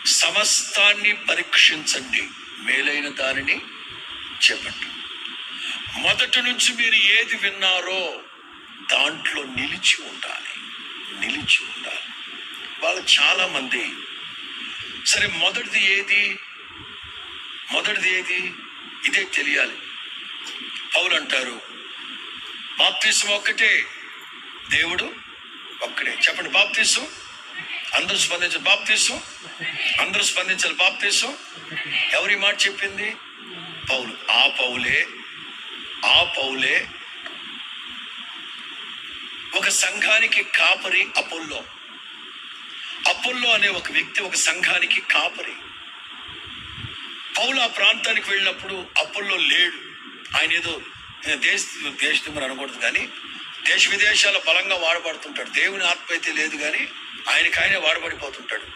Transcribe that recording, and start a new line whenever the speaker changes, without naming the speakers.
సమస్తాన్ని పరీక్షించండి, మేలైన దానిని చెప్పండి. మొదటి నుంచి మీరు ఏది విన్నారో దాంట్లో నిలిచి ఉండాలి. వాళ్ళు చాలా మంది సరే మొదటిది ఏది ఇదే తెలియాలి. పౌలు అంటారు, బాప్తిసం ఒక్కటే, దేవుడు ఒక్కడే. చెప్పండి, బాప్తిసం. అందరూ స్పందించాలి. బాప్తిసం అందరూ స్పందించాలి. బాప్తిసం ఎవరి మాట చెప్పింది? పౌలు. ఆ పౌలే ఒక సంఘానికి కాపరి. అపోల్లో అనే ఒక వ్యక్తి ఒక సంఘానికి కాపరి. పౌలు ఆ ప్రాంతానికి వెళ్ళినప్పుడు అపోల్లో లేడు. ఆయన ఏదో దేశం అనకూడదు కానీ దేశ విదేశాల బలంగా వాడబడుతుంటాడు. దేవుని ఆత్మ అయితే లేదు కానీ ఆయనకు ఆయనే వాడబడిపోతుంటాడు.